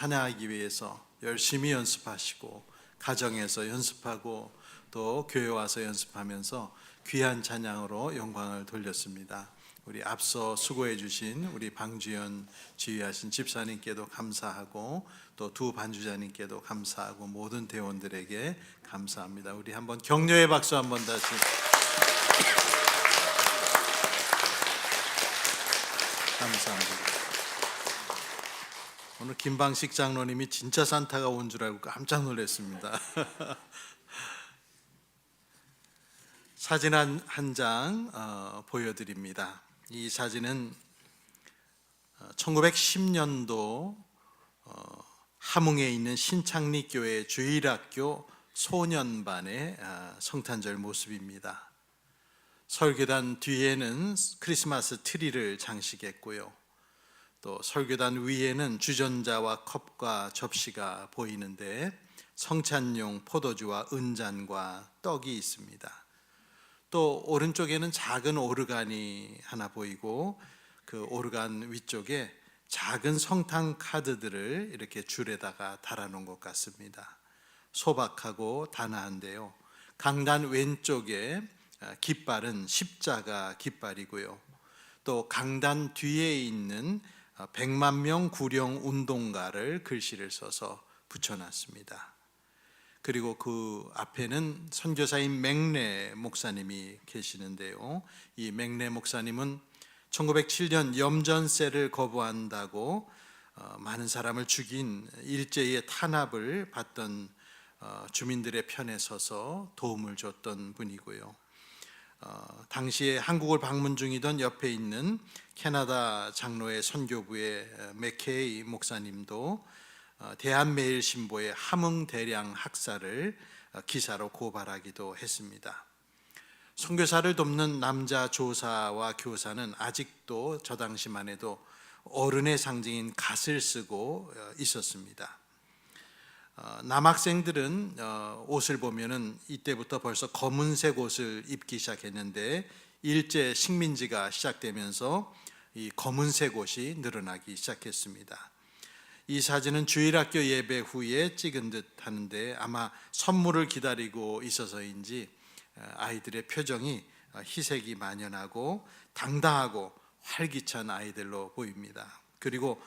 찬양하기 위해서 열심히 연습하시고 가정에서 연습하고 또 교회 와서 연습하면서 귀한 찬양으로 영광을 돌렸습니다. 우리 앞서 수고해 주신 우리 방주연 지휘하신 집사님께도 감사하고 또 두 반주자님께도 감사하고 모든 대원들에게 감사합니다. 우리 한번 격려의 박수 한번 다시. 감사합니다. 오늘 김방식 장로님이 진짜 산타가 온 줄 알고 깜짝 놀랐습니다. 사진 한 장 보여드립니다. 이 사진은 1910년도 함흥에 있는 신창리교회 주일학교 소년반의 성탄절 모습입니다. 설교단 뒤에는 크리스마스 트리를 장식했고요. 또 설교단 위에는 주전자와 컵과 접시가 보이는데 성찬용 포도주와 은잔과 떡이 있습니다. 또 오른쪽에는 작은 오르간이 하나 보이고 그 오르간 위쪽에 작은 성탄 카드들을 이렇게 줄에다가 달아놓은 것 같습니다. 소박하고 단아한데요. 강단 왼쪽에 깃발은 십자가 깃발이고요. 또 강단 뒤에 있는 100만 명 구령 운동가를 글씨를 써서 붙여놨습니다. 그리고 그 앞에는 선교사인 맥레 목사님이 계시는데요. 이 맥레 목사님은 1907년 염전세를 거부한다고 많은 사람을 죽인 일제의 탄압을 받던 주민들의 편에 서서 도움을 줬던 분이고요. 당시에 한국을 방문 중이던 옆에 있는 캐나다 장로회 선교부의 맥케이 목사님도 대한매일신보의 함흥대량 학살을 기사로 고발하기도 했습니다. 선교사를 돕는 남자 조사와 교사는 아직도 저 당시만 해도 어른의 상징인 갓을 쓰고 있었습니다. 남학생들은 옷을 보면은 이때부터 벌써 검은색 옷을 입기 시작했는데 일제 식민지가 시작되면서 이 검은색 옷이 늘어나기 시작했습니다. 이 사진은 주일학교 예배 후에 찍은 듯 하는데 아마 선물을 기다리고 있어서인지 아이들의 표정이 희색이 만연하고 당당하고 활기찬 아이들로 보입니다. 그리고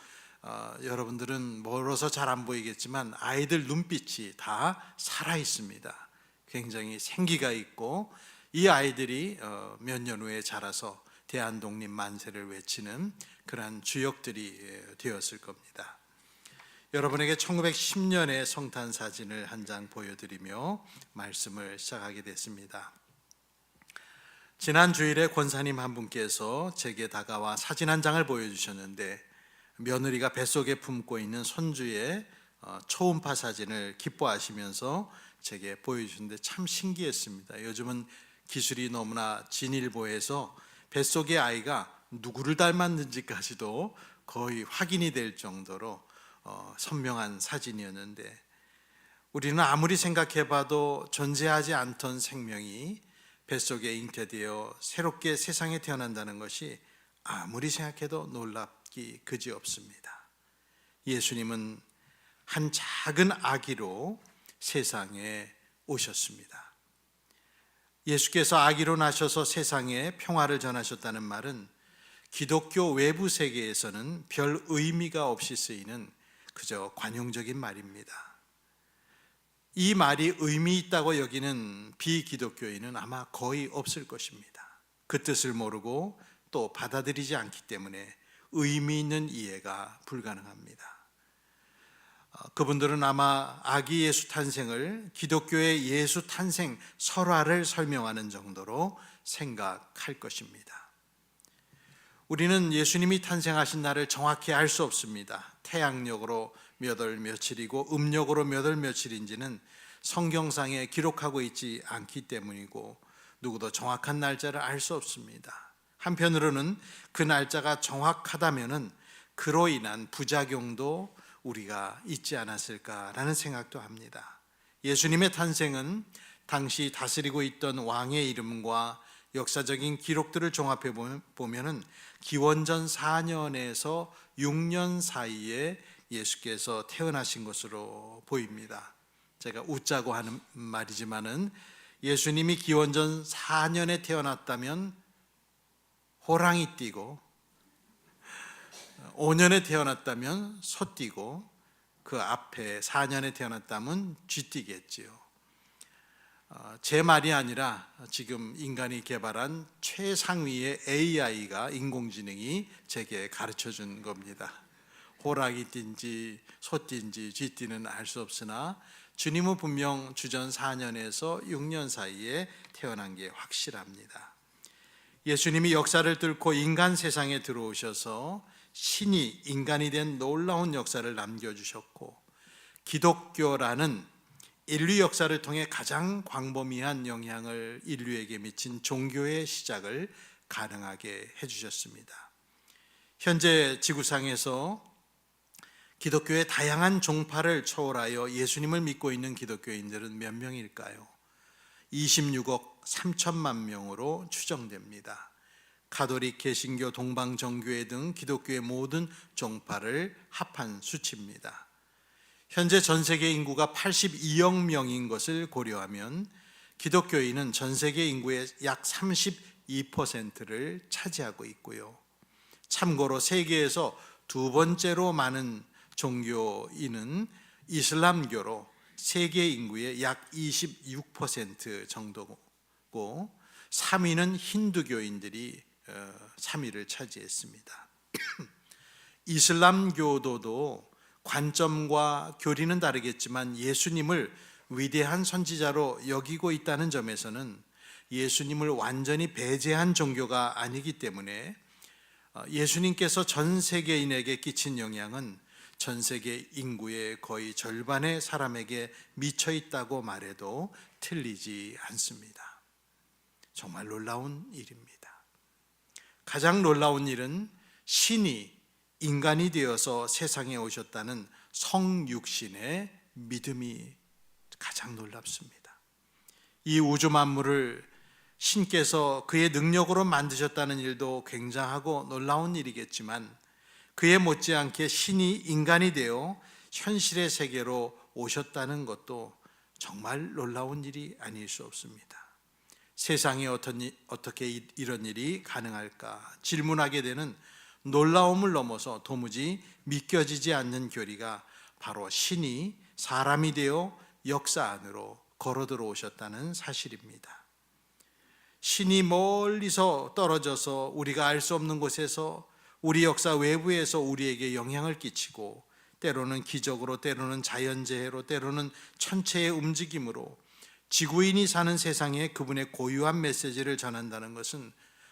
여러분들은 멀어서 잘 안 보이겠지만 아이들 눈빛이 다 살아 있습니다. 굉장히 생기가 있고 이 아이들이 몇 년 후에 자라서 대한독립 만세를 외치는 그러한 주역들이 되었을 겁니다. 여러분에게 1910년의 성탄 사진을 한 장 보여드리며 말씀을 시작하게 됐습니다. 지난 주일에 권사님 한 분께서 제게 다가와 사진 한 장을 보여주셨는데 며느리가 뱃속에 품고 있는 손주의 초음파 사진을 기뻐하시면서 제게 보여주셨는데 참 신기했습니다. 요즘은 기술이 너무나 진일보해서 뱃속의 아이가 누구를 닮았는지까지도 거의 확인이 될 정도로 선명한 사진이었는데 우리는 아무리 생각해봐도 존재하지 않던 생명이 뱃속에 잉태되어 새롭게 세상에 태어난다는 것이 아무리 생각해도 놀랍기 그지없습니다. 예수님은 한 작은 아기로 세상에 오셨습니다. 예수께서 아기로 나셔서 세상에 평화를 전하셨다는 말은 기독교 외부 세계에서는 별 의미가 없이 쓰이는 그저 관용적인 말입니다. 이 말이 의미 있다고 여기는 비기독교인은 아마 거의 없을 것입니다. 그 뜻을 모르고 또 받아들이지 않기 때문에 의미 있는 이해가 불가능합니다. 그분들은 아마 아기 예수 탄생을 기독교의 예수 탄생 설화를 설명하는 정도로 생각할 것입니다. 우리는 예수님이 탄생하신 날을 정확히 알 수 없습니다. 태양력으로 몇 월 며칠이고 음력으로 몇 월 며칠인지는 성경상에 기록하고 있지 않기 때문이고 누구도 정확한 날짜를 알 수 없습니다. 한편으로는 그 날짜가 정확하다면은 그로 인한 부작용도 우리가 있지 않았을까라는 생각도 합니다. 예수님의 탄생은 당시 다스리고 있던 왕의 이름과 역사적인 기록들을 종합해 보면은 기원전 4년에서 6년 사이에 예수께서 태어나신 것으로 보입니다. 제가 웃자고 하는 말이지만은 예수님이 기원전 4년에 태어났다면 호랑이 띠고 5년에 태어났다면 소 띠고 그 앞에 4년에 태어났다면 쥐 띠겠지요. 제 말이 아니라 지금 인간이 개발한 최상위의 AI가 인공지능이 제게 가르쳐 준 겁니다. 호랑이 띠인지 소 띠인지 쥐 띠는 알 수 없으나 주님은 분명 주전 4년에서 6년 사이에 태어난 게 확실합니다. 예수님이 역사를 뚫고 인간 세상에 들어오셔서 신이 인간이 된 놀라운 역사를 남겨주셨고, 기독교라는 인류 역사를 통해 가장 광범위한 영향을 인류에게 미친 종교의 시작을 가능하게 해주셨습니다. 현재 지구상에서 기독교의 다양한 종파를 초월하여 예수님을 믿고 있는 기독교인들은 몇 명일까요? 26억 3천만 명으로 추정됩니다. 가톨릭, 개신교, 동방, 정교회 등 기독교의 모든 종파를 합한 수치입니다. 현재 전 세계 인구가 82억 명인 것을 고려하면 기독교인은 전 세계 인구의 약 32%를 차지하고 있고요. 참고로 세계에서 두 번째로 많은 종교인은 이슬람교로 세계 인구의 약 26% 정도고, 3위는 힌두교인들이 3위를 차지했습니다. 이슬람교도도 관점과 교리는 다르겠지만 예수님을 위대한 선지자로 여기고 있다는 점에서는 예수님을 완전히 배제한 종교가 아니기 때문에 예수님께서 전 세계인에게 끼친 영향은 전 세계 인구의 거의 절반의 사람에게 미쳐 있다고 말해도 틀리지 않습니다. 정말 놀라운 일입니다. 가장 놀라운 일은 신이 인간이 되어서 세상에 오셨다는 성육신의 믿음이 가장 놀랍습니다. 이 우주 만물을 신께서 그의 능력으로 만드셨다는 일도 굉장하고 놀라운 일이겠지만, 그에 못지않게 신이 인간이 되어 현실의 세계로 오셨다는 것도 정말 놀라운 일이 아닐 수 없습니다. 세상에 어떻게 이런 일이 가능할까 질문하게 되는 놀라움을 넘어서 도무지 믿겨지지 않는 교리가 바로 신이 사람이 되어 역사 안으로 걸어 들어오셨다는 사실입니다. 신이 멀리서 떨어져서 우리가 알 수 없는 곳에서 우리 역사 외부에서 우리에게 영향을 끼치고, 때로는 기적으로, 때로는 자연재해로, 때로는 천체의 움직임으로 지구인이 사는 세상에 그분의 고유한 메시지를 전한다는 것은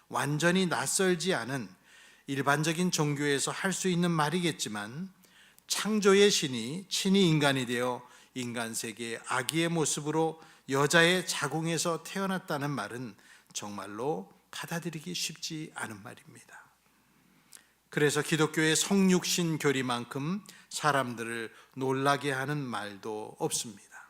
완전히 낯설지 않은 일반적인 종교에서 할 수 있는 말이겠지만, 창조의 신이 친히 인간이 되어 인간 세계의 아기의 모습으로 여자의 자궁에서 태어났다는 말은 정말로 받아들이기 쉽지 않은 말입니다. 그래서 기독교의 성육신 교리만큼 사람들을 놀라게 하는 말도 없습니다.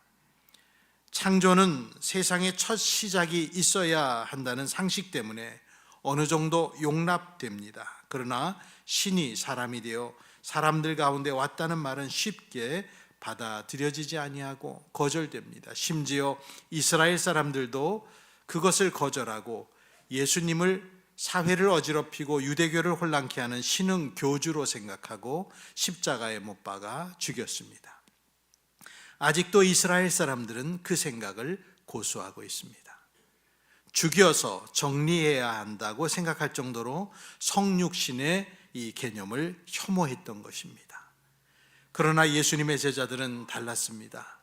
창조는 세상의 첫 시작이 있어야 한다는 상식 때문에 어느 정도 용납됩니다. 그러나 신이 사람이 되어 사람들 가운데 왔다는 말은 쉽게 받아들여지지 아니하고 거절됩니다. 심지어 이스라엘 사람들도 그것을 거절하고 예수님을 사회를 어지럽히고 유대교를 혼란케 하는 신흥 교주로 생각하고 십자가에 못 박아 죽였습니다. 아직도 이스라엘 사람들은 그 생각을 고수하고 있습니다. 죽여서 정리해야 한다고 생각할 정도로 성육신의 이 개념을 혐오했던 것입니다. 그러나 예수님의 제자들은 달랐습니다.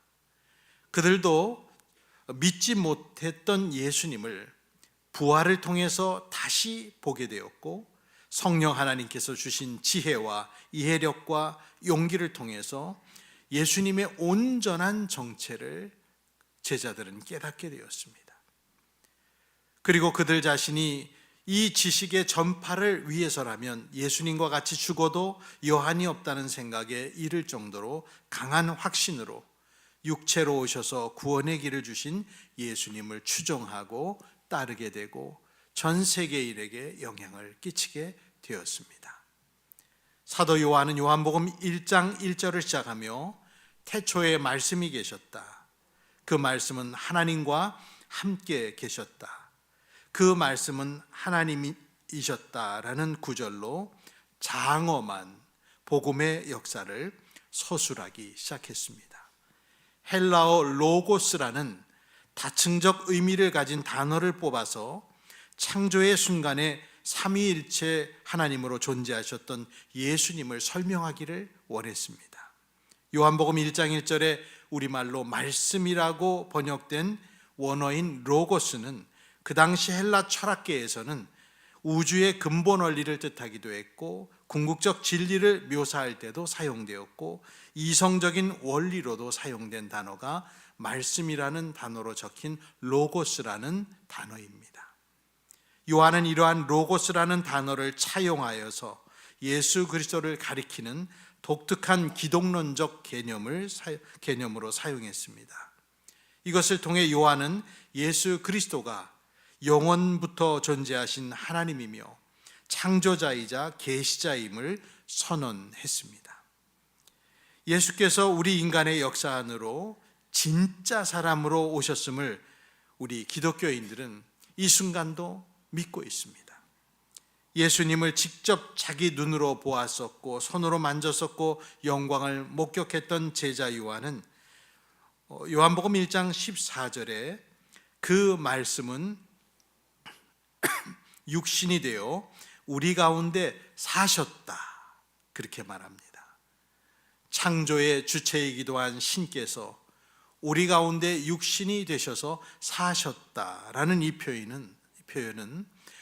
그들도 믿지 못했던 예수님을 부활을 통해서 다시 보게 되었고, 성령 하나님께서 주신 지혜와 이해력과 용기를 통해서 예수님의 온전한 정체를 제자들은 깨닫게 되었습니다. 그리고 그들 자신이 이 지식의 전파를 위해서라면 예수님과 같이 죽어도 여한이 없다는 생각에 이를 정도로 강한 확신으로 육체로 오셔서 구원의 길을 주신 예수님을 추종하고 따르게 되고 전 세계인에게 영향을 끼치게 되었습니다. 사도 요한은 요한복음 1장 1절을 시작하며 태초에 말씀이 계셨다. 그 말씀은 하나님과 함께 계셨다. 그 말씀은 하나님이셨다라는 구절로 장엄한 복음의 역사를 서술하기 시작했습니다. 헬라어 로고스라는 다층적 의미를 가진 단어를 뽑아서 창조의 순간에 삼위일체 하나님으로 존재하셨던 예수님을 설명하기를 원했습니다. 요한복음 1장 1절에 우리말로 말씀이라고 번역된 원어인 로고스는 그 당시 헬라 철학계에서는 우주의 근본 원리를 뜻하기도 했고 궁극적 진리를 묘사할 때도 사용되었고 이성적인 원리로도 사용된 단어가 말씀이라는 단어로 적힌 로고스라는 단어입니다. 요한은 이러한 로고스라는 단어를 차용하여서 예수 그리스도를 가리키는 독특한 기독론적 개념으로 사용했습니다. 이것을 통해 요한은 예수 그리스도가 영원부터 존재하신 하나님이며 창조자이자 계시자임을 선언했습니다. 예수께서 우리 인간의 역사 안으로 진짜 사람으로 오셨음을 우리 기독교인들은 이 순간도 믿고 있습니다. 예수님을 직접 자기 눈으로 보았었고 손으로 만졌었고 영광을 목격했던 제자 요한은 요한복음 1장 14절에 그 말씀은 육신이 되어 우리 가운데 사셨다 그렇게 말합니다. 창조의 주체이기도 한 신께서 우리 가운데 육신이 되셔서 사셨다라는 이 표현은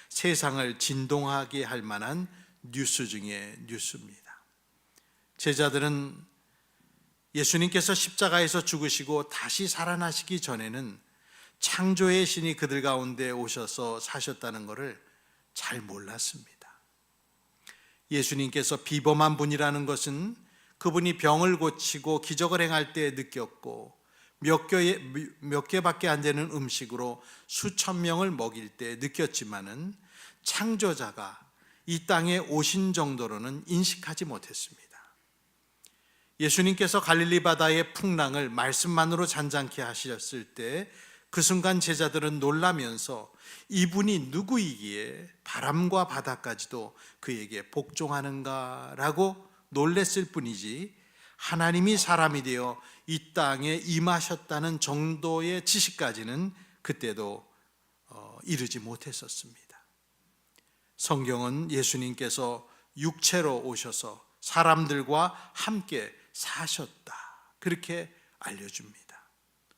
세상을 진동하게 할 만한 뉴스 중에 뉴스입니다. 제자들은 예수님께서 십자가에서 죽으시고 다시 살아나시기 전에는 창조의 신이 그들 가운데 오셔서 사셨다는 것을 잘 몰랐습니다. 예수님께서 비범한 분이라는 것은 그분이 병을 고치고 기적을 행할 때 느꼈고 몇 개밖에 안 되는 음식으로 수천 명을 먹일 때 느꼈지만은 창조자가 이 땅에 오신 정도로는 인식하지 못했습니다. 예수님께서 갈릴리 바다의 풍랑을 말씀만으로 잔잔케 하셨을 때 그 순간 제자들은 놀라면서 이분이 누구이기에 바람과 바다까지도 그에게 복종하는가라고 놀랬을 뿐이지 하나님이 사람이 되어 이 땅에 임하셨다는 정도의 지식까지는 그때도 이르지 못했었습니다. 성경은 예수님께서 육체로 오셔서 사람들과 함께 사셨다 그렇게 알려줍니다.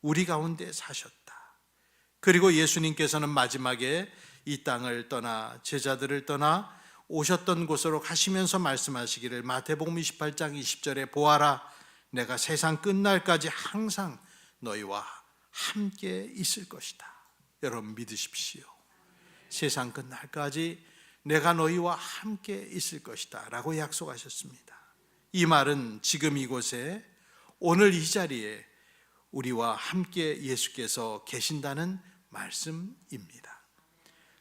우리 가운데 사셨다. 그리고 예수님께서는 마지막에 이 땅을 떠나 제자들을 떠나 오셨던 곳으로 가시면서 말씀하시기를 마태복음 28장 20절에 보아라 내가 세상 끝날까지 항상 너희와 함께 있을 것이다. 여러분 믿으십시오. 세상 끝날까지 내가 너희와 함께 있을 것이다 라고 약속하셨습니다. 이 말은 지금 이곳에 오늘 이 자리에 우리와 함께 예수께서 계신다는 말씀입니다.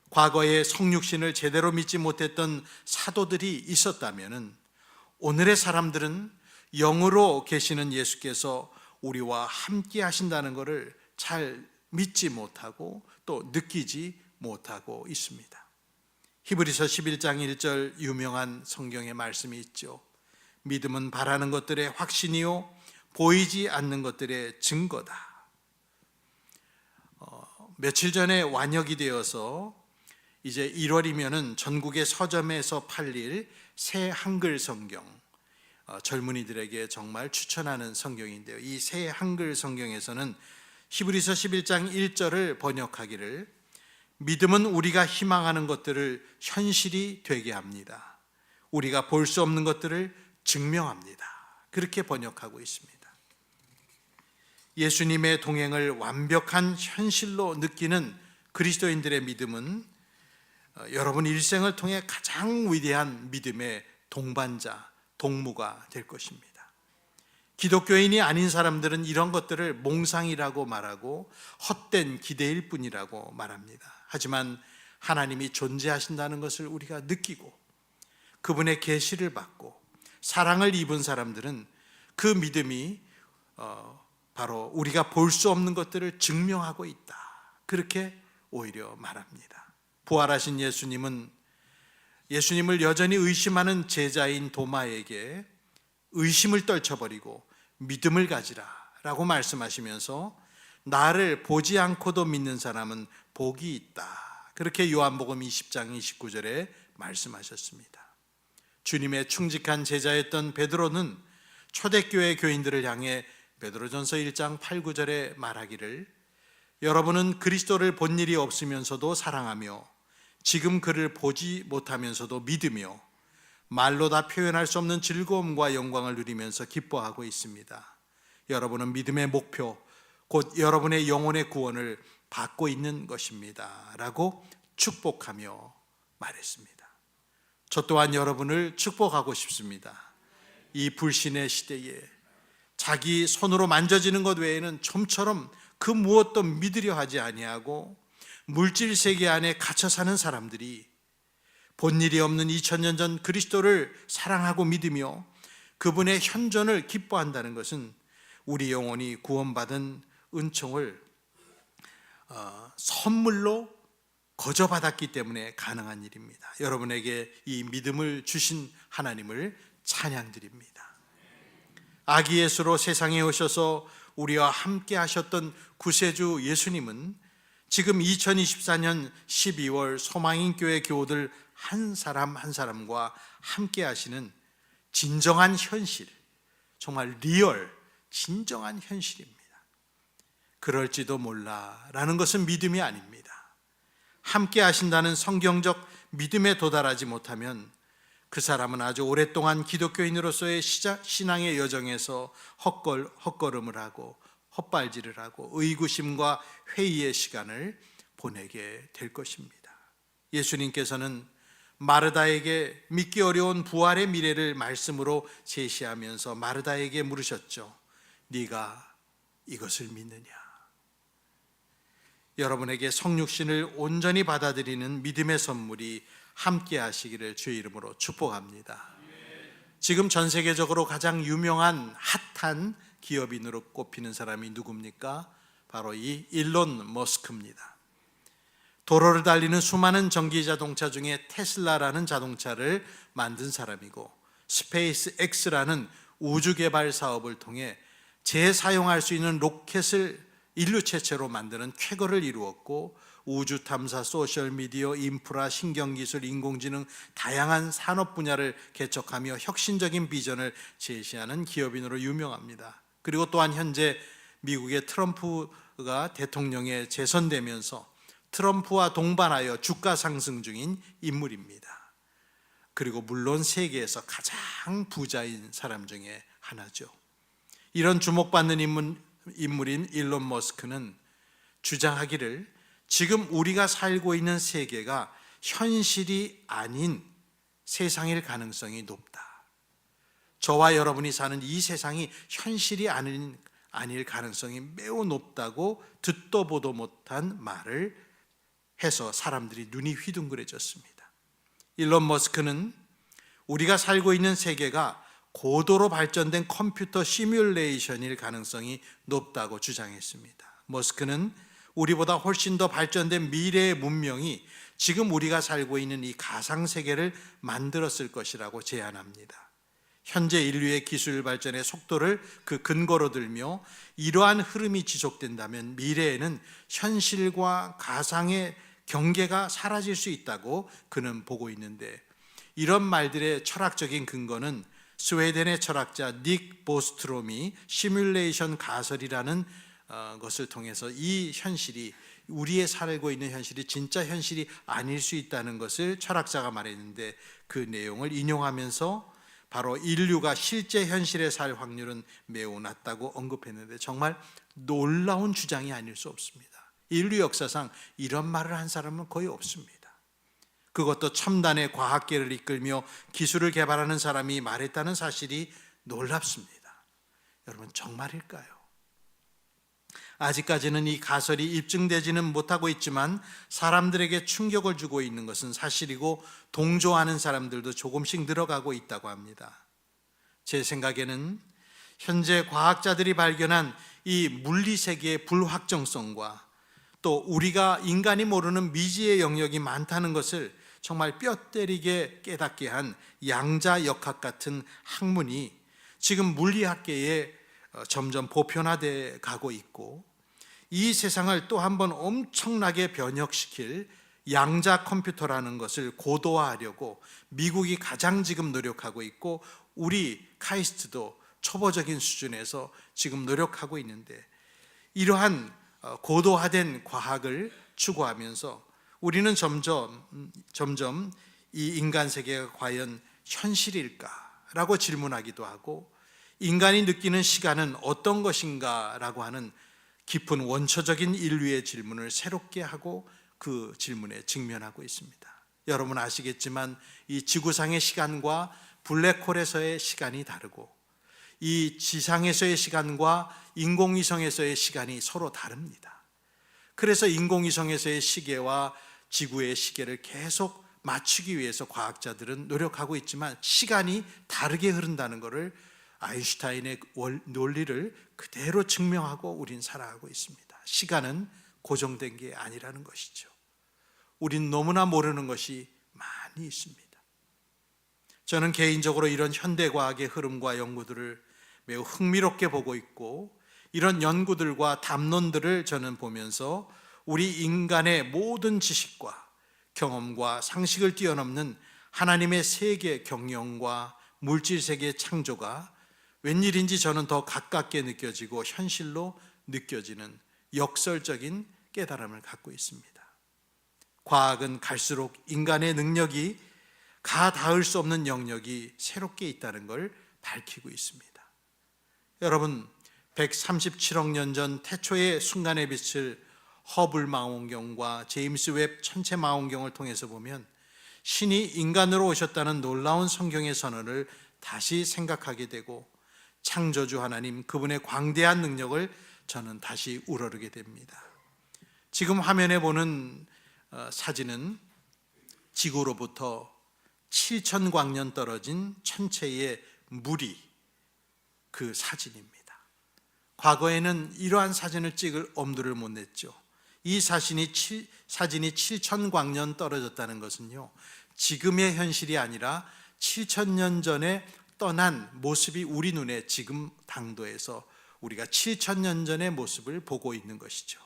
과거에 성육신을 제대로 믿지 못했던 사도들이 있었다면 오늘의 사람들은 영으로 계시는 예수께서 우리와 함께 하신다는 것을 잘 믿지 못하고 또 느끼지 못하고 있습니다. 히브리서 11장 1절 유명한 성경의 말씀이 있죠. 믿음은 바라는 것들의 확신이요 보이지 않는 것들의 증거다. 며칠 전에 완역이 되어서 이제 1월이면은 전국의 서점에서 팔릴 새 한글 성경, 젊은이들에게 정말 추천하는 성경인데요. 이 새 한글 성경에서는 히브리서 11장 1절을 번역하기를 믿음은 우리가 희망하는 것들을 현실이 되게 합니다. 우리가 볼 수 없는 것들을 증명합니다. 그렇게 번역하고 있습니다. 예수님의 동행을 완벽한 현실로 느끼는 그리스도인들의 믿음은 여러분 일생을 통해 가장 위대한 믿음의 동반자, 동무가 될 것입니다. 기독교인이 아닌 사람들은 이런 것들을 몽상이라고 말하고 헛된 기대일 뿐이라고 말합니다. 하지만 하나님이 존재하신다는 것을 우리가 느끼고 그분의 계시를 받고 사랑을 입은 사람들은 그 믿음이 바로 우리가 볼 수 없는 것들을 증명하고 있다, 그렇게 오히려 말합니다. 부활하신 예수님을 여전히 의심하는 제자인 도마에게 의심을 떨쳐버리고 믿음을 가지라 라고 말씀하시면서 나를 보지 않고도 믿는 사람은 복이 있다, 그렇게 요한복음 20장 29절에 말씀하셨습니다. 주님의 충직한 제자였던 베드로는 초대교회 교인들을 향해 베드로전서 1장 8, 9절에 말하기를 여러분은 그리스도를 본 일이 없으면서도 사랑하며 지금 그를 보지 못하면서도 믿으며 말로 다 표현할 수 없는 즐거움과 영광을 누리면서 기뻐하고 있습니다. 여러분은 믿음의 목표, 곧 여러분의 영혼의 구원을 받고 있는 것입니다 라고 축복하며 말했습니다. 저 또한 여러분을 축복하고 싶습니다. 이 불신의 시대에 자기 손으로 만져지는 것 외에는 좀처럼 그 무엇도 믿으려 하지 아니하고 물질 세계 안에 갇혀 사는 사람들이 본 일이 없는 2000년 전 그리스도를 사랑하고 믿으며 그분의 현존을 기뻐한다는 것은 우리 영혼이 구원받은 은총을 선물로 거저받았기 때문에 가능한 일입니다. 여러분에게 이 믿음을 주신 하나님을 찬양드립니다. 아기 예수로 세상에 오셔서 우리와 함께 하셨던 구세주 예수님은 지금 2024년 12월 소망인교회 교우들 한 사람 한 사람과 함께 하시는 진정한 현실, 정말 리얼 진정한 현실입니다. 그럴지도 몰라 라는 것은 믿음이 아닙니다. 함께 하신다는 성경적 믿음에 도달하지 못하면 그 사람은 아주 오랫동안 기독교인으로서의 신앙의 여정에서 헛걸음을 하고 헛발질을 하고 의구심과 회의의 시간을 보내게 될 것입니다. 예수님께서는 마르다에게 믿기 어려운 부활의 미래를 말씀으로 제시하면서 마르다에게 물으셨죠. 네가 이것을 믿느냐? 여러분에게 성육신을 온전히 받아들이는 믿음의 선물이 함께 하시기를 주의 이름으로 축복합니다. 지금 전 세계적으로 가장 유명한 핫한 기업인으로 꼽히는 사람이 누굽니까? 바로 이 일론 머스크입니다. 도로를 달리는 수많은 전기 자동차 중에 테슬라라는 자동차를 만든 사람이고 스페이스 X라는 우주 개발 사업을 통해 재사용할 수 있는 로켓을 인류 최초로 만드는 쾌거를 이루었고 우주 탐사, 소셜미디어, 인프라, 신경기술, 인공지능 다양한 산업 분야를 개척하며 혁신적인 비전을 제시하는 기업인으로 유명합니다. 그리고 또한 현재 미국의 트럼프가 대통령에 재선되면서 트럼프와 동반하여 주가 상승 중인 인물입니다. 그리고 물론 세계에서 가장 부자인 사람 중에 하나죠. 이런 주목받는 인물인 일론 머스크는 주장하기를 지금 우리가 살고 있는 세계가 현실이 아닌 세상일 가능성이 높다. 저와 여러분이 사는 이 세상이 현실이 아닐 가능성이 매우 높다고 듣도 보도 못한 말을 해서 사람들이 눈이 휘둥그레졌습니다. 일론 머스크는 우리가 살고 있는 세계가 고도로 발전된 컴퓨터 시뮬레이션일 가능성이 높다고 주장했습니다. 머스크는 우리보다 훨씬 더 발전된 미래의 문명이 지금 우리가 살고 있는 이 가상세계를 만들었을 것이라고 제안합니다. 현재 인류의 기술 발전의 속도를 그 근거로 들며 이러한 흐름이 지속된다면 미래에는 현실과 가상의 경계가 사라질 수 있다고 그는 보고 있는데, 이런 말들의 철학적인 근거는 스웨덴의 철학자 닉 보스트롬이 시뮬레이션 가설이라는 것을 통해서 이 현실이, 우리의 살고 있는 현실이 진짜 현실이 아닐 수 있다는 것을 철학자가 말했는데, 그 내용을 인용하면서 바로 인류가 실제 현실에 살 확률은 매우 낮다고 언급했는데 정말 놀라운 주장이 아닐 수 없습니다. 인류 역사상 이런 말을 한 사람은 거의 없습니다. 그것도 첨단의 과학계를 이끌며 기술을 개발하는 사람이 말했다는 사실이 놀랍습니다. 여러분, 정말일까요? 아직까지는 이 가설이 입증되지는 못하고 있지만 사람들에게 충격을 주고 있는 것은 사실이고 동조하는 사람들도 조금씩 늘어가고 있다고 합니다. 제 생각에는 현재 과학자들이 발견한 이 물리세계의 불확정성과 또 우리가 인간이 모르는 미지의 영역이 많다는 것을 정말 뼈 때리게 깨닫게 한 양자역학 같은 학문이 지금 물리학계에 점점 보편화돼 가고 있고, 이 세상을 또 한 번 엄청나게 변혁시킬 양자 컴퓨터라는 것을 고도화하려고 미국이 가장 지금 노력하고 있고, 우리 카이스트도 초보적인 수준에서 지금 노력하고 있는데, 이러한 고도화된 과학을 추구하면서 우리는 점점 이 인간 세계가 과연 현실일까라고 질문하기도 하고, 인간이 느끼는 시간은 어떤 것인가라고 하는 깊은 원초적인 인류의 질문을 새롭게 하고 그 질문에 직면하고 있습니다. 여러분 아시겠지만 이 지구상의 시간과 블랙홀에서의 시간이 다르고, 이 지상에서의 시간과 인공위성에서의 시간이 서로 다릅니다. 그래서 인공위성에서의 시계와 지구의 시계를 계속 맞추기 위해서 과학자들은 노력하고 있지만, 시간이 다르게 흐른다는 것을 아인슈타인의 논리를 그대로 증명하고 우린 살아가고 있습니다. 시간은 고정된 게 아니라는 것이죠. 우린 너무나 모르는 것이 많이 있습니다. 저는 개인적으로 이런 현대과학의 흐름과 연구들을 매우 흥미롭게 보고 있고, 이런 연구들과 담론들을 저는 보면서 우리 인간의 모든 지식과 경험과 상식을 뛰어넘는 하나님의 세계 경영과 물질 세계 창조가 웬일인지 저는 더 가깝게 느껴지고 현실로 느껴지는 역설적인 깨달음을 갖고 있습니다. 과학은 갈수록 인간의 능력이 가닿을 수 없는 영역이 새롭게 있다는 걸 밝히고 있습니다. 여러분, 137억 년 전 태초의 순간의 빛을 허블 망원경과 제임스 웹 천체 망원경을 통해서 보면 신이 인간으로 오셨다는 놀라운 성경의 선언을 다시 생각하게 되고, 창조주 하나님 그분의 광대한 능력을 저는 다시 우러르게 됩니다. 지금 화면에 보는 사진은 지구로부터 7,000광년 떨어진 천체의 무리, 그 사진입니다. 과거에는 이러한 사진을 찍을 엄두를 못 냈죠. 이 사진이 7,000광년 떨어졌다는 것은요, 지금의 현실이 아니라 7,000년 전에 떠난 모습이 우리 눈에 지금 당도에서 우리가 7,000년 전의 모습을 보고 있는 것이죠.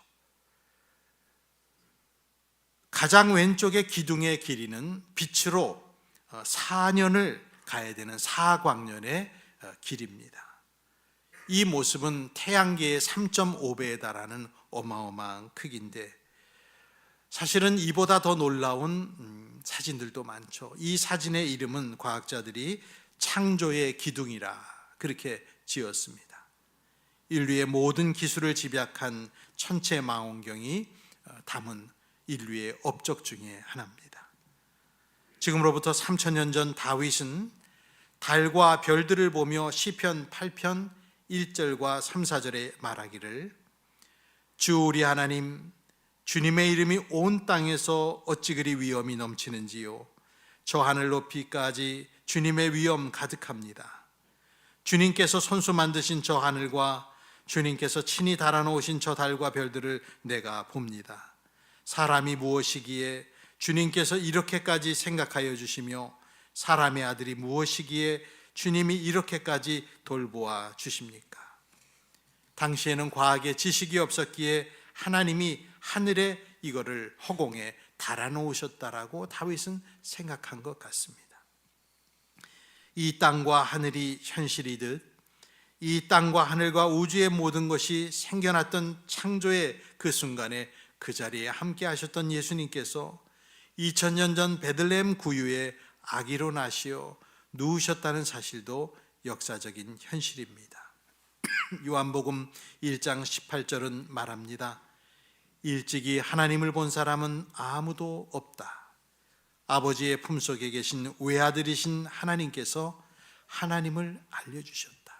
가장 왼쪽의 기둥의 길이는 빛으로 4년을 가야 되는 4광년의 길입니다. 이 모습은 태양계의 3.5배에 달하는 어마어마한 크기인데, 사실은 이보다 더 놀라운 사진들도 많죠. 이 사진의 이름은 과학자들이 창조의 기둥이라 그렇게 지었습니다. 인류의 모든 기술을 집약한 천체 망원경이 담은 인류의 업적 중에 하나입니다. 지금으로부터 3,000년 전 다윗은 달과 별들을 보며 시편 8편 1절과 3, 4절에 말하기를, 주 우리 하나님, 주님의 이름이 온 땅에서 어찌 그리 위엄이 넘치는지요. 저 하늘 높이까지 주님의 위엄 가득합니다. 주님께서 손수 만드신 저 하늘과 주님께서 친히 달아놓으신 저 달과 별들을 내가 봅니다. 사람이 무엇이기에 주님께서 이렇게까지 생각하여 주시며, 사람의 아들이 무엇이기에 주님이 이렇게까지 돌보아 주십니까? 당시에는 과학의 지식이 없었기에 하나님이 하늘에 이거를 허공에 달아놓으셨다라고 다윗은 생각한 것 같습니다. 이 땅과 하늘이 현실이듯 이 땅과 하늘과 우주의 모든 것이 생겨났던 창조의 그 순간에 그 자리에 함께 하셨던 예수님께서 2000년 전 베들레헴 구유에 아기로 나시어 누우셨다는 사실도 역사적인 현실입니다. 요한복음 1장 18절은 말합니다. 일찍이 하나님을 본 사람은 아무도 없다. 아버지의 품속에 계신 외아들이신 하나님께서 하나님을 알려주셨다.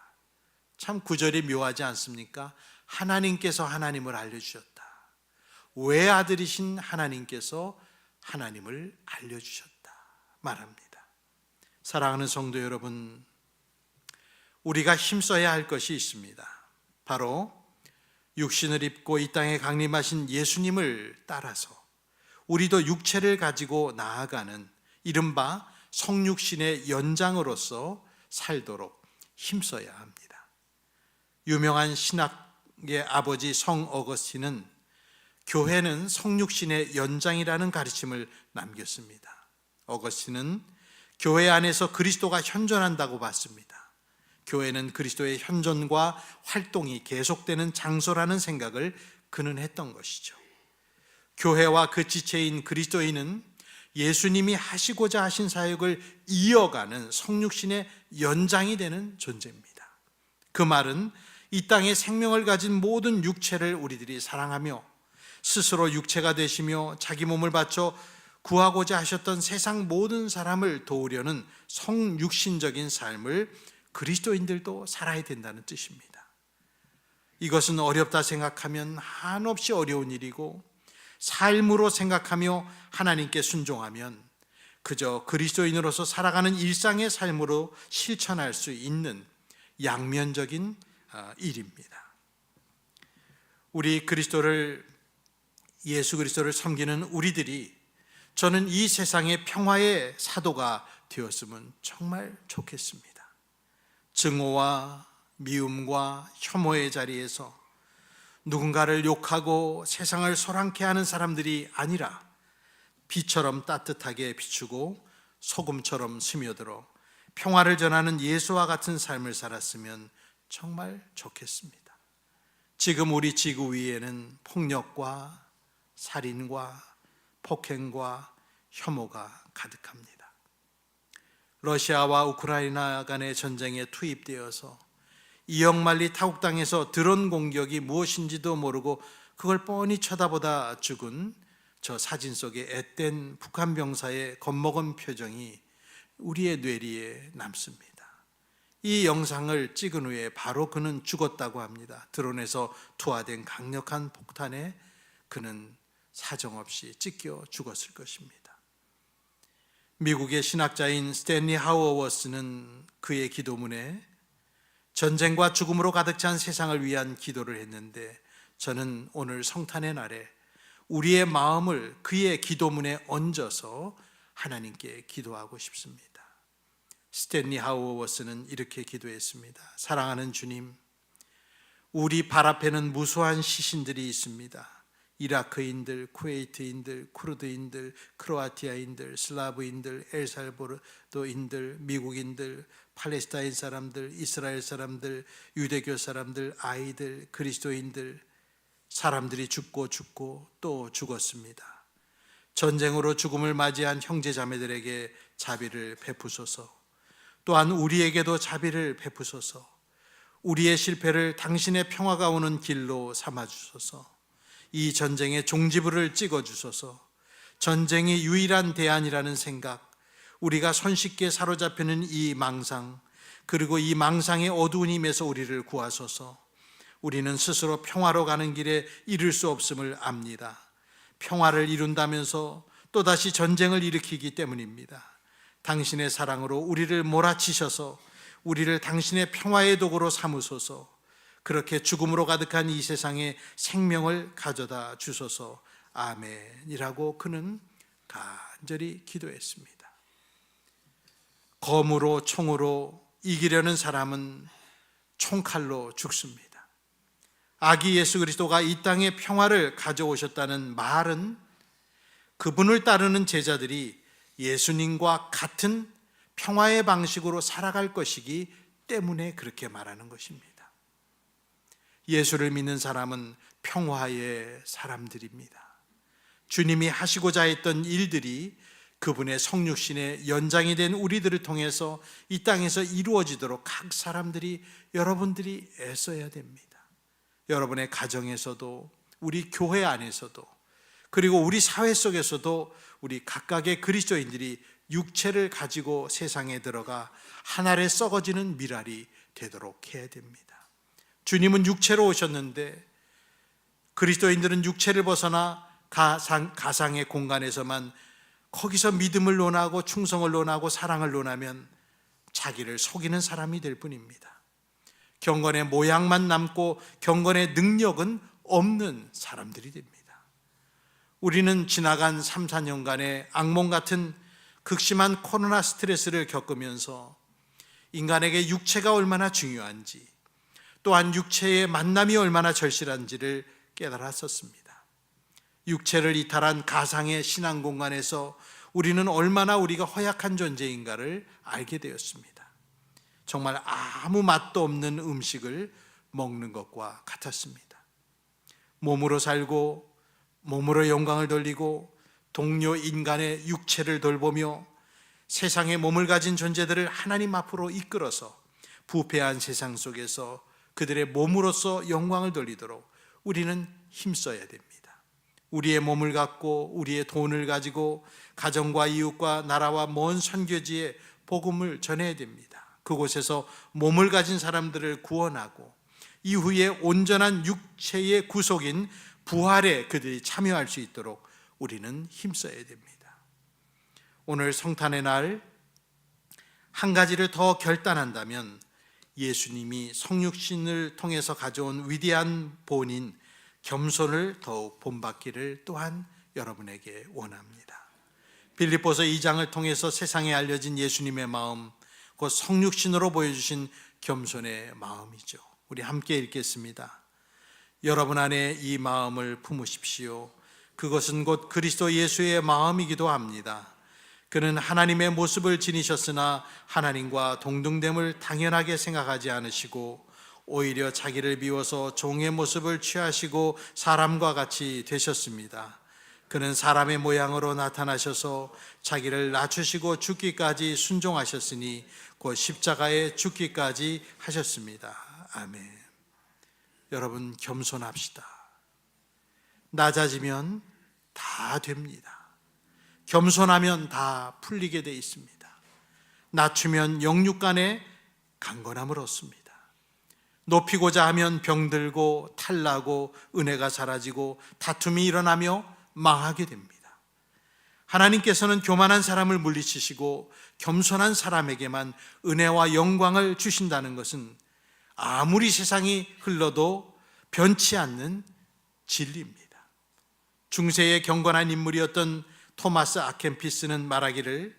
참 구절이 묘하지 않습니까? 하나님께서 하나님을 알려주셨다. 외아들이신 하나님께서 하나님을 알려주셨다 말합니다. 사랑하는 성도 여러분, 우리가 힘써야 할 것이 있습니다. 바로 육신을 입고 이 땅에 강림하신 예수님을 따라서 우리도 육체를 가지고 나아가는 이른바 성육신의 연장으로서 살도록 힘써야 합니다. 유명한 신학의 아버지 성 어거스틴은 교회는 성육신의 연장이라는 가르침을 남겼습니다. 어거스틴은 교회 안에서 그리스도가 현존한다고 봤습니다. 교회는 그리스도의 현존과 활동이 계속되는 장소라는 생각을 그는 했던 것이죠. 교회와 그 지체인 그리스도인은 예수님이 하시고자 하신 사역을 이어가는 성육신의 연장이 되는 존재입니다. 그 말은 이 땅에 생명을 가진 모든 육체를 우리들이 사랑하며 스스로 육체가 되시며 자기 몸을 바쳐 구하고자 하셨던 세상 모든 사람을 도우려는 성육신적인 삶을 그리스도인들도 살아야 된다는 뜻입니다. 이것은 어렵다 생각하면 한없이 어려운 일이고 삶으로 생각하며 하나님께 순종하면 그저 그리스도인으로서 살아가는 일상의 삶으로 실천할 수 있는 양면적인 일입니다. 우리 예수 그리스도를 섬기는 우리들이 저는 이 세상의 평화의 사도가 되었으면 정말 좋겠습니다. 증오와 미움과 혐오의 자리에서 누군가를 욕하고 세상을 소란케 하는 사람들이 아니라 빛처럼 따뜻하게 비추고 소금처럼 스며들어 평화를 전하는 예수와 같은 삶을 살았으면 정말 좋겠습니다. 지금 우리 지구 위에는 폭력과 살인과 폭행과 혐오가 가득합니다. 러시아와 우크라이나 간의 전쟁에 투입되어서 이역만리 타국 땅에서 드론 공격이 무엇인지도 모르고 그걸 뻔히 쳐다보다 죽은 저 사진 속에 앳된 북한 병사의 겁먹은 표정이 우리의 뇌리에 남습니다. 이 영상을 찍은 후에 바로 그는 죽었다고 합니다. 드론에서 투하된 강력한 폭탄에 그는 사정없이 찢겨 죽었을 것입니다. 미국의 신학자인 스탠리 하우어워스는 그의 기도문에 전쟁과 죽음으로 가득 찬 세상을 위한 기도를 했는데 저는 오늘 성탄의 날에 우리의 마음을 그의 기도문에 얹어서 하나님께 기도하고 싶습니다. 스탠리 하우어워스는 이렇게 기도했습니다. 사랑하는 주님, 우리 발 앞에는 무수한 시신들이 있습니다. 이라크인들, 쿠웨이트인들, 쿠르드인들, 크로아티아인들, 슬라브인들, 엘살바도르인들, 미국인들, 팔레스타인 사람들, 이스라엘 사람들, 유대교 사람들, 아이들, 그리스도인들, 사람들이 죽고 또 죽었습니다. 전쟁으로 죽음을 맞이한 형제자매들에게 자비를 베푸소서. 또한 우리에게도 자비를 베푸소서. 우리의 실패를 당신의 평화가 오는 길로 삼아주소서. 이 전쟁의 종지부를 찍어주소서. 전쟁이 유일한 대안이라는 생각, 우리가 손쉽게 사로잡히는 이 망상, 그리고 이 망상의 어두운 힘에서 우리를 구하소서. 우리는 스스로 평화로 가는 길에 이룰 수 없음을 압니다. 평화를 이룬다면서 또다시 전쟁을 일으키기 때문입니다. 당신의 사랑으로 우리를 몰아치셔서 우리를 당신의 평화의 도구로 삼으소서. 그렇게 죽음으로 가득한 이 세상에 생명을 가져다 주소서. 아멘이라고 그는 간절히 기도했습니다. 검으로 총으로 이기려는 사람은 총칼로 죽습니다. 아기 예수 그리스도가 이 땅에 평화를 가져오셨다는 말은 그분을 따르는 제자들이 예수님과 같은 평화의 방식으로 살아갈 것이기 때문에 그렇게 말하는 것입니다. 예수를 믿는 사람은 평화의 사람들입니다. 주님이 하시고자 했던 일들이 그분의 성육신의 연장이 된 우리들을 통해서 이 땅에서 이루어지도록 각 사람들이, 여러분들이 애써야 됩니다. 여러분의 가정에서도, 우리 교회 안에서도, 그리고 우리 사회 속에서도 우리 각각의 그리스도인들이 육체를 가지고 세상에 들어가 한 알에 썩어지는 밀알이 되도록 해야 됩니다. 주님은 육체로 오셨는데 그리스도인들은 육체를 벗어나 가상의 공간에서만 거기서 믿음을 논하고 충성을 논하고 사랑을 논하면 자기를 속이는 사람이 될 뿐입니다. 경건의 모양만 남고 경건의 능력은 없는 사람들이 됩니다. 우리는 지나간 3, 4년간의 악몽 같은 극심한 코로나 스트레스를 겪으면서 인간에게 육체가 얼마나 중요한지, 또한 육체의 만남이 얼마나 절실한지를 깨달았었습니다. 육체를 이탈한 가상의 신앙 공간에서 우리는 얼마나 우리가 허약한 존재인가를 알게 되었습니다. 정말 아무 맛도 없는 음식을 먹는 것과 같았습니다. 몸으로 살고 몸으로 영광을 돌리고 동료 인간의 육체를 돌보며 세상에 몸을 가진 존재들을 하나님 앞으로 이끌어서 부패한 세상 속에서 그들의 몸으로서 영광을 돌리도록 우리는 힘써야 됩니다. 우리의 몸을 갖고 우리의 돈을 가지고 가정과 이웃과 나라와 먼 선교지에 복음을 전해야 됩니다. 그곳에서 몸을 가진 사람들을 구원하고 이후에 온전한 육체의 구속인 부활에 그들이 참여할 수 있도록 우리는 힘써야 됩니다. 오늘 성탄의 날 한 가지를 더 결단한다면 예수님이 성육신을 통해서 가져온 위대한 본인 겸손을 더욱 본받기를 또한 여러분에게 원합니다. 빌립보서 2장을 통해서 세상에 알려진 예수님의 마음, 곧 성육신으로 보여주신 겸손의 마음이죠. 우리 함께 읽겠습니다. 여러분 안에 이 마음을 품으십시오. 그것은 곧 그리스도 예수의 마음이기도 합니다. 그는 하나님의 모습을 지니셨으나 하나님과 동등됨을 당연하게 생각하지 않으시고 오히려 자기를 비워서 종의 모습을 취하시고 사람과 같이 되셨습니다. 그는 사람의 모양으로 나타나셔서 자기를 낮추시고 죽기까지 순종하셨으니 곧 십자가에 죽기까지 하셨습니다. 아멘. 여러분, 겸손합시다. 낮아지면 다 됩니다. 겸손하면 다 풀리게 돼 있습니다. 낮추면 영육간에 강건함을 얻습니다. 높이고자 하면 병들고 탈나고 은혜가 사라지고 다툼이 일어나며 망하게 됩니다. 하나님께서는 교만한 사람을 물리치시고 겸손한 사람에게만 은혜와 영광을 주신다는 것은 아무리 세상이 흘러도 변치 않는 진리입니다. 중세의 경건한 인물이었던 토마스 아켄피스는 말하기를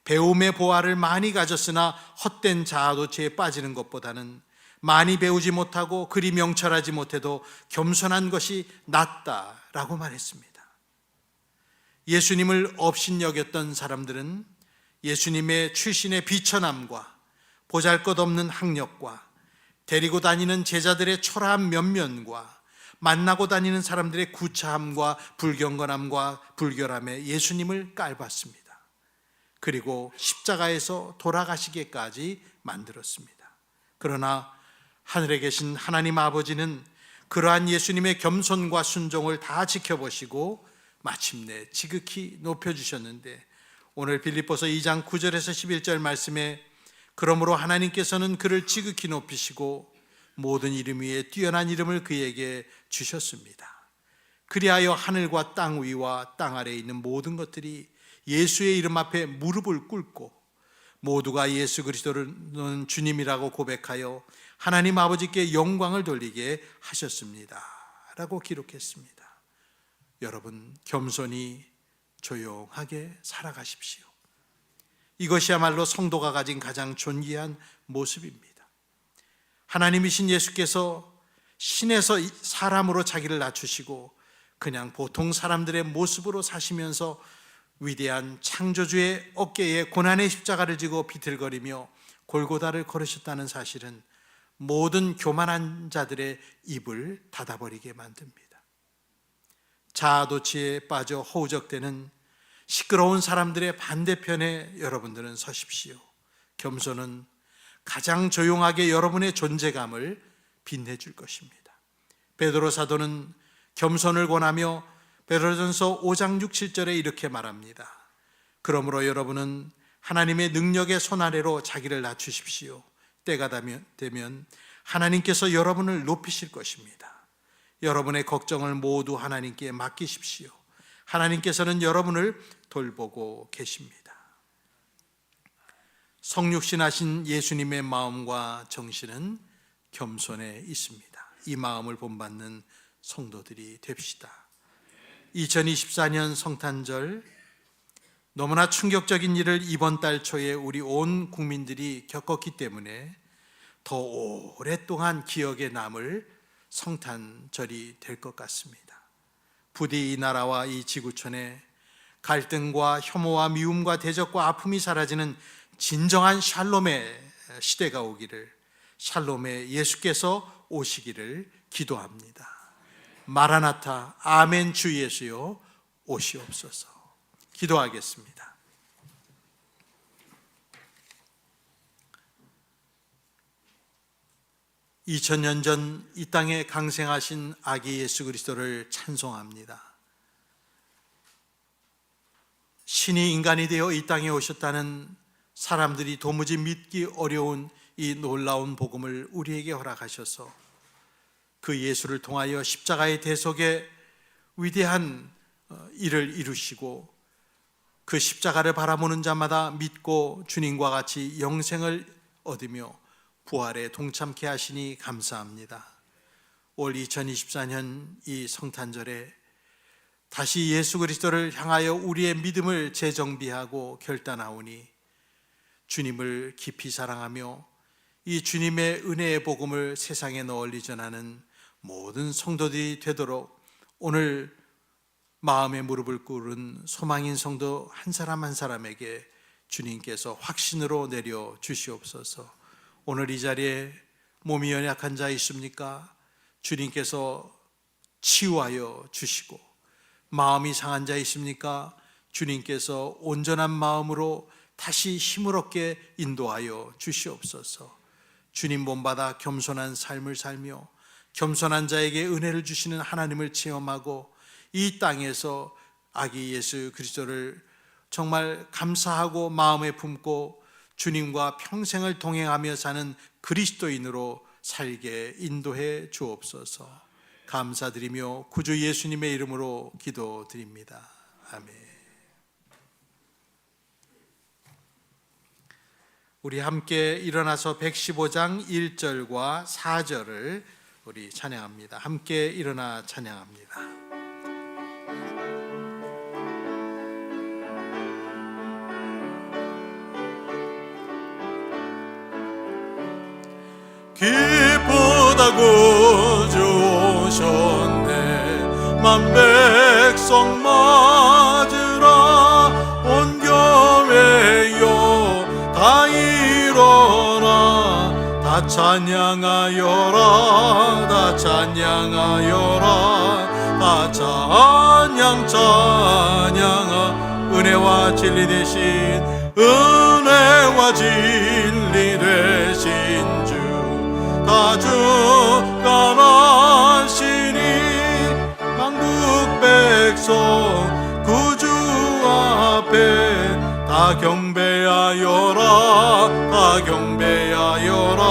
배움의 보화를 많이 가졌으나 헛된 자아도취에 빠지는 것보다는 많이 배우지 못하고 그리 명철하지 못해도 겸손한 것이 낫다라고 말했습니다. 예수님을 업신여겼던 사람들은 예수님의 출신의 비천함과 보잘것없는 학력과 데리고 다니는 제자들의 초라한 면면과 만나고 다니는 사람들의 구차함과 불경건함과 불결함에 예수님을 깔봤습니다. 그리고 십자가에서 돌아가시게까지 만들었습니다. 그러나 하늘에 계신 하나님 아버지는 그러한 예수님의 겸손과 순종을 다 지켜보시고 마침내 지극히 높여주셨는데, 오늘 빌립보서 2장 9절에서 11절 말씀에 그러므로 하나님께서는 그를 지극히 높이시고 모든 이름 위에 뛰어난 이름을 그에게 주셨습니다. 그리하여 하늘과 땅 위와 땅 아래에 있는 모든 것들이 예수의 이름 앞에 무릎을 꿇고 모두가 예수 그리스도는 주님이라고 고백하여 하나님 아버지께 영광을 돌리게 하셨습니다 라고 기록했습니다. 여러분, 겸손히 조용하게 살아가십시오. 이것이야말로 성도가 가진 가장 존귀한 모습입니다. 하나님이신 예수께서 신에서 사람으로 자기를 낮추시고 그냥 보통 사람들의 모습으로 사시면서 위대한 창조주의 어깨에 고난의 십자가를 지고 비틀거리며 골고다를 걸으셨다는 사실은 모든 교만한 자들의 입을 닫아버리게 만듭니다. 자아도취에 빠져 허우적대는 시끄러운 사람들의 반대편에 여러분들은 서십시오. 겸손은 가장 조용하게 여러분의 존재감을 빛내줄 것입니다. 베드로 사도는 겸손을 권하며 베드로전서 5장 6, 7절에 이렇게 말합니다. 그러므로 여러분은 하나님의 능력의 손아래로 자기를 낮추십시오. 때가 되면 하나님께서 여러분을 높이실 것입니다. 여러분의 걱정을 모두 하나님께 맡기십시오. 하나님께서는 여러분을 돌보고 계십니다. 성육신하신 예수님의 마음과 정신은 겸손해 있습니다. 이 마음을 본받는 성도들이 됩시다. 2024년 성탄절, 너무나 충격적인 일을 이번 달 초에 우리 온 국민들이 겪었기 때문에 더 오랫동안 기억에 남을 성탄절이 될 것 같습니다. 부디 이 나라와 이 지구촌에 갈등과 혐오와 미움과 대적과 아픔이 사라지는 진정한 샬롬의 시대가 오기를, 샬롬의 예수께서 오시기를 기도합니다. 마라나타, 아멘. 주 예수여 오시옵소서. 기도하겠습니다. (2000년) 전 이 땅에 강생하신 아기 예수 그리스도를 찬송합니다. 신이 인간이 되어 이 땅에 오셨다는 사람들이 도무지 믿기 어려운 이 놀라운 복음을 우리에게 허락하셔서 그 예수를 통하여 십자가의 대속에 위대한 일을 이루시고 그 십자가를 바라보는 자마다 믿고 주님과 같이 영생을 얻으며 부활에 동참케 하시니 감사합니다. 올 2024년 이 성탄절에 다시 예수 그리스도를 향하여 우리의 믿음을 재정비하고 결단하오니 주님을 깊이 사랑하며 이 주님의 은혜의 복음을 세상에 널리 전하는 모든 성도들이 되도록 오늘 마음의 무릎을 꿇은 소망인 성도 한 사람 한 사람에게 주님께서 확신으로 내려 주시옵소서. 오늘 이 자리에 몸이 연약한 자 있습니까? 주님께서 치유하여 주시고, 마음이 상한 자 있습니까? 주님께서 온전한 마음으로 다시 힘을 얻게 인도하여 주시옵소서. 주님 본받아 겸손한 삶을 살며 겸손한 자에게 은혜를 주시는 하나님을 체험하고 이 땅에서 아기 예수 그리스도를 정말 감사하고 마음에 품고 주님과 평생을 동행하며 사는 그리스도인으로 살게 인도해 주옵소서. 감사드리며 구주 예수님의 이름으로 기도드립니다. 아멘. 우리 함께 일어나서 115장 1절과 4절을 우리 찬양합니다. 함께 일어나 찬양합니다. 기쁘다고 주 오셨네. 만 백성 맞으라. 온 교회여 다 일어나. 다 찬양하여라. 다 찬양하여라. 다 찬양하. 은혜와 진리 대신, 은혜와 진리 되신 다 주관하시니 만국 백성 구주 앞에 다 경배하여라. 다 경배하여라.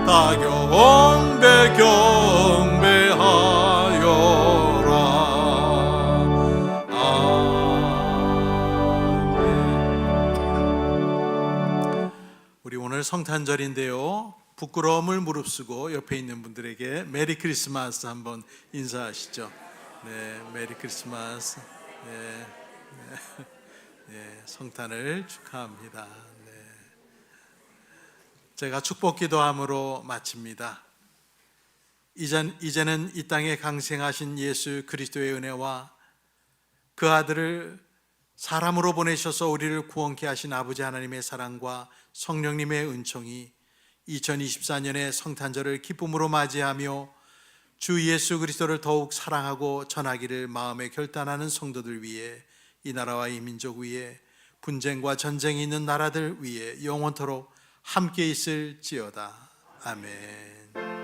다 경배하여라. 아멘. 우리 오늘 성탄절인데요, 부끄러움을 무릅쓰고 옆에 있는 분들에게 메리 크리스마스 한번 인사하시죠. 네, 메리 크리스마스. 네, 네, 네, 성탄을 축하합니다. 네. 제가 축복 기도함으로 마칩니다. 이제는 이 땅에 강생하신 예수 그리스도의 은혜와 그 아들을 사람으로 보내셔서 우리를 구원케 하신 아버지 하나님의 사랑과 성령님의 은총이 2024년의 성탄절을 기쁨으로 맞이하며 주 예수 그리스도를 더욱 사랑하고 전하기를 마음에 결단하는 성도들 위해, 이 나라와 이 민족 위에, 분쟁과 전쟁이 있는 나라들 위에 영원토록 함께 있을지어다. 아멘.